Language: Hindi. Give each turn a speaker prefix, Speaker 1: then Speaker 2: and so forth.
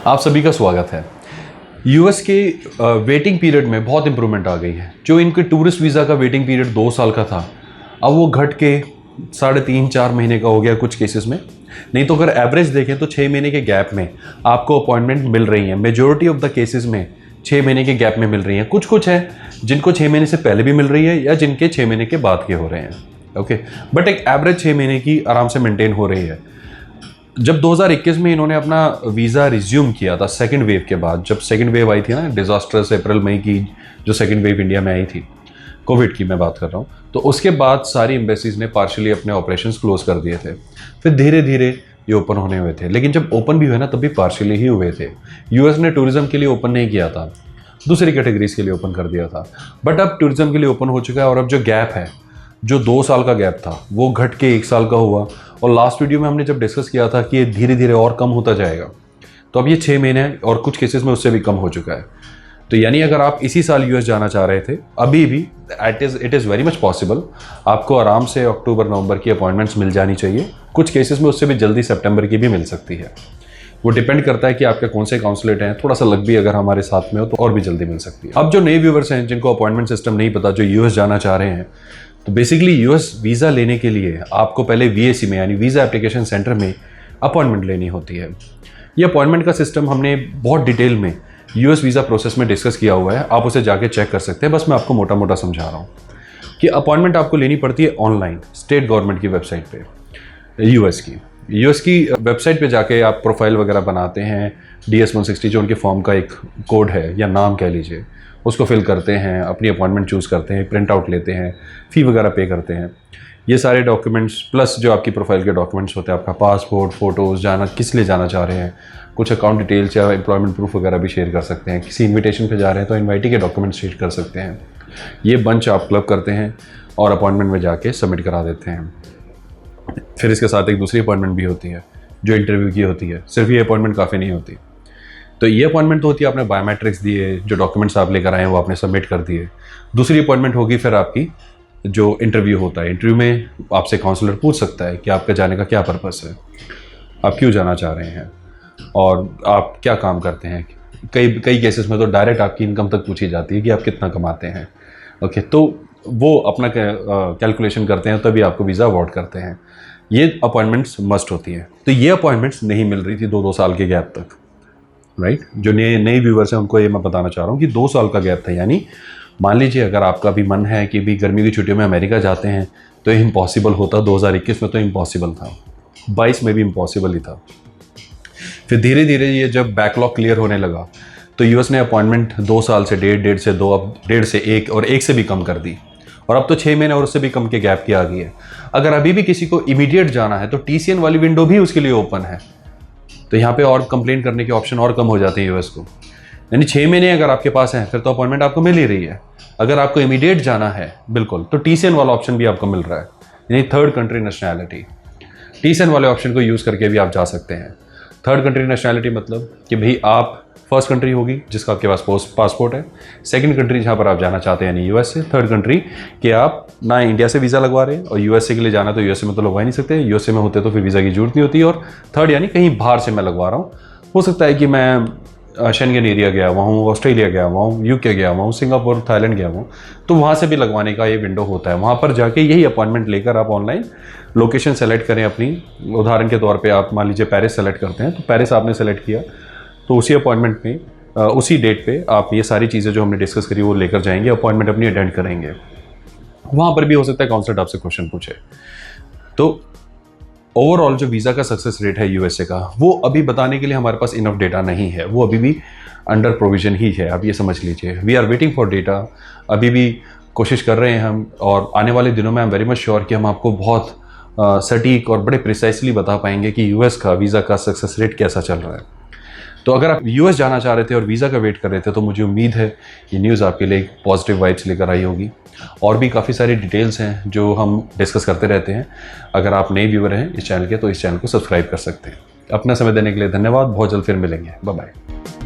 Speaker 1: आप सभी का स्वागत है। यूएस के वेटिंग पीरियड में बहुत इंप्रूवमेंट आ गई है। जो इनके टूरिस्ट वीज़ा का वेटिंग पीरियड 2 साल का था, अब वो घट के 3.5-4 महीने का हो गया कुछ केसेस में। नहीं तो अगर एवरेज देखें तो 6 महीने के गैप में आपको अपॉइंटमेंट मिल रही है। मेजॉरिटी ऑफ द केसेस में 6 महीने के गैप में मिल रही हैं। कुछ कुछ है जिनको 6 महीने से पहले भी मिल रही है या जिनके 6 महीने के बाद के हो रहे हैं। ओके, बट एक एवरेज 6 महीने की आराम से मेंटेन हो रही है। जब 2021 में इन्होंने अपना वीज़ा रिज्यूम किया था सेकंड वेव के बाद, जब सेकंड वेव आई थी ना, डिज़ास्टर्स अप्रैल मई की जो सेकंड वेव इंडिया में आई थी, कोविड की मैं बात कर रहा हूँ, तो उसके बाद सारी एम्बेसीज ने पार्शियली अपने ऑपरेशंस क्लोज कर दिए थे। फिर धीरे धीरे ये ओपन होने हुए थे, लेकिन जब ओपन भी हुए ना तब भी पार्शियली ही हुए थे। यूएस ने टूरिज्म के लिए ओपन नहीं किया था, दूसरी कैटेगरीज के लिए ओपन कर दिया था। बट अब टूरिज्म के लिए ओपन हो चुका है और अब जो गैप है, जो 2 साल का गैप था, वो घट के 1 साल का हुआ। और लास्ट वीडियो में हमने जब डिस्कस किया था कि ये धीरे धीरे और कम होता जाएगा, तो अब ये 6 महीने और कुछ केसेस में उससे भी कम हो चुका है। तो यानी अगर आप इसी साल यूएस जाना चाह रहे थे, अभी भी it is very much possible, आपको आराम से अक्टूबर नवंबर की अपॉइंटमेंट्स मिल जानी चाहिए। कुछ केसेस में उससे भी जल्दी सितंबर की भी मिल सकती है। वो डिपेंड करता है कि आपके कौन से काउंसलेट हैं। थोड़ा सा लक भी अगर हमारे साथ में हो तो और भी जल्दी मिल सकती है। अब जो नए व्यूवर्स हैं जिनको अपॉइंटमेंट सिस्टम नहीं पता, जो यूएस जाना चाह रहे हैं, तो बेसिकली यूएस वीज़ा लेने के लिए आपको पहले वीएसी में यानी वीज़ा एप्लीकेशन सेंटर में अपॉइंटमेंट लेनी होती है। ये अपॉइंटमेंट का सिस्टम हमने बहुत डिटेल में यूएस वीज़ा प्रोसेस में डिस्कस किया हुआ है, आप उसे जाके चेक कर सकते हैं। बस मैं आपको मोटा मोटा समझा रहा हूँ कि अपॉइंटमेंट आपको लेनी पड़ती है ऑनलाइन, स्टेट गवर्नमेंट की वेबसाइट पे। यूएस की वेबसाइट पे जाके आप प्रोफाइल वगैरह बनाते हैं। DS-160 जो उनके फॉर्म का एक कोड है या नाम कह लीजिए, उसको फिल करते हैं, अपनी अपॉइंटमेंट चूज़ करते हैं, प्रिंट आउट लेते हैं, फ़ी वगैरह पे करते हैं। ये सारे डॉक्यूमेंट्स प्लस जो आपकी प्रोफाइल के डॉक्यूमेंट्स होते हैं, आपका पासपोर्ट, फ़ोटोज़, जाना किस लिए जाना चाह रहे हैं, कुछ अकाउंट डिटेल्स या एम्प्लॉयमेंट प्रूफ वगैरह भी शेयर कर सकते हैं। किसी इन्विटेशन पे जा रहे हैं तो इन्वाइटी के डॉक्यूमेंट्स शेयर कर सकते हैं। ये बंच आप क्लब करते हैं और अपॉइंटमेंट में जाके सबमिट करा देते हैं। फिर इसके साथ एक दूसरी अपॉइंटमेंट भी होती है जो इंटरव्यू की होती है। सिर्फ ये अपॉइंटमेंट काफ़ी नहीं होती। तो ये अपॉइंटमेंट तो होती है, आपने बायोमेट्रिक्स दिए, जो डॉक्यूमेंट्स आप लेकर आए हैं वो आपने सबमिट कर दिए। दूसरी अपॉइंटमेंट होगी फिर आपकी जो इंटरव्यू होता है। इंटरव्यू में आपसे काउंसलर पूछ सकता है कि आपका जाने का क्या पर्पस है, आप क्यों जाना चाह रहे हैं और आप क्या काम करते हैं। कई केसेस में तो डायरेक्ट आपकी इनकम तक पूछी जाती है कि आप कितना कमाते हैं। ओके, तो वो अपना कैलकुलेशन करते हैं, तभी आपको वीज़ा अवार्ड करते हैं। ये अपॉइंटमेंट्स मस्ट होती हैं। तो ये अपॉइंटमेंट्स नहीं मिल रही थी 2-2 साल के गैप तक, राइट। जो नए व्यूवर्स हैं उनको ये मैं बताना चाह रहा हूँ कि 2 साल का गैप था। यानी मान लीजिए अगर आपका भी मन है कि भी गर्मी की छुट्टियों में अमेरिका जाते हैं तो ये इम्पॉसिबल होता। 2021 में तो इम्पॉसिबल था, 22 में भी इम्पॉसिबल ही था। फिर धीरे धीरे ये जब बैकलॉग क्लियर होने लगा तो यूएस ने अपॉइंटमेंट 2 साल से 1.5 से 2, अब 1.5 से 1 और 1 से भी कम कर दी। और अब तो 6 महीने और उससे भी कम के गैप की आ गई है। अगर अभी भी किसी को इमीडिएट जाना है तो TCN वाली विंडो भी उसके लिए ओपन है। तो यहाँ पे और कंप्लेन करने के ऑप्शन और कम हो जाते हैं यूएस को। यानी 6 महीने अगर आपके पास हैं फिर तो अपॉइंटमेंट आपको मिल ही रही है। अगर आपको इमीडिएट जाना है बिल्कुल, तो TCN वाला ऑप्शन भी आपको मिल रहा है, यानी थर्ड कंट्री नेशनैलिटी। TCN वाले ऑप्शन को यूज़ करके भी आप जा सकते हैं। थर्ड कंट्री नेशनैलिटी मतलब कि भाई आप फर्स्ट कंट्री होगी जिसका आपके पास पासपोर्ट है, सेकंड कंट्री जहाँ पर आप जाना चाहते हैं यानी यूएसए, थर्ड कंट्री कि आप ना इंडिया से वीज़ा लगवा रहे हैं और यूएसए के लिए जाना तो यूएसए में तो लगवा ही नहीं सकते, यूएसए में होते तो फिर वीज़ा की जरूरत नहीं होती। और थर्ड यानी कहीं बाहर से मैं लगवा रहा हूँ, हो सकता है कि मैं शेंगन एरिया गया हुआ हूँ, ऑस्ट्रेलिया गया हुआ हूँ, UK गया हुआ हूँ, सिंगापुर, थाईलैंड गया हुआ हूँ, तो वहाँ से भी लगवाने का ये विंडो होता है। वहाँ पर जाके यही अपॉइंटमेंट लेकर आप ऑनलाइन लोकेशन सेलेक्ट करें अपनी। उदाहरण के तौर पर आप मान लीजिए पेरिस सेलेक्ट करते हैं, तो पेरिस आपने सेलेक्ट किया तो उसी अपॉइंटमेंट में उसी डेट पे आप ये सारी चीज़ें जो हमने डिस्कस करी वो लेकर जाएंगे, अपॉइंटमेंट अपनी अटेंड करेंगे। वहाँ पर भी हो सकता है काउंसलर आपसे क्वेश्चन पूछे। तो ओवरऑल जो वीज़ा का सक्सेस रेट है यूएसए का, वो अभी बताने के लिए हमारे पास इनफ डेटा नहीं है, वो अभी भी अंडर प्रोविजन ही है। आप ये समझ लीजिए, we are waiting for data. अभी भी कोशिश कर रहे हैं हम, और आने वाले दिनों में I am very much sure कि हम आपको बहुत सटीक और बड़े प्रिसाइसली बता पाएंगे कि यूएस का वीज़ा का सक्सेस रेट कैसा चल रहा है। तो अगर आप यूएस जाना चाह रहे थे और वीज़ा का वेट कर रहे थे तो मुझे उम्मीद है ये न्यूज़ आपके लिए पॉजिटिव वाइब्स लेकर आई होगी। और भी काफ़ी सारी डिटेल्स हैं जो हम डिस्कस करते रहते हैं। अगर आप नए व्यूअर हैं इस चैनल के तो इस चैनल को सब्सक्राइब कर सकते हैं। अपना समय देने के लिए धन्यवाद। बहुत जल्द फिर मिलेंगे। Bye bye.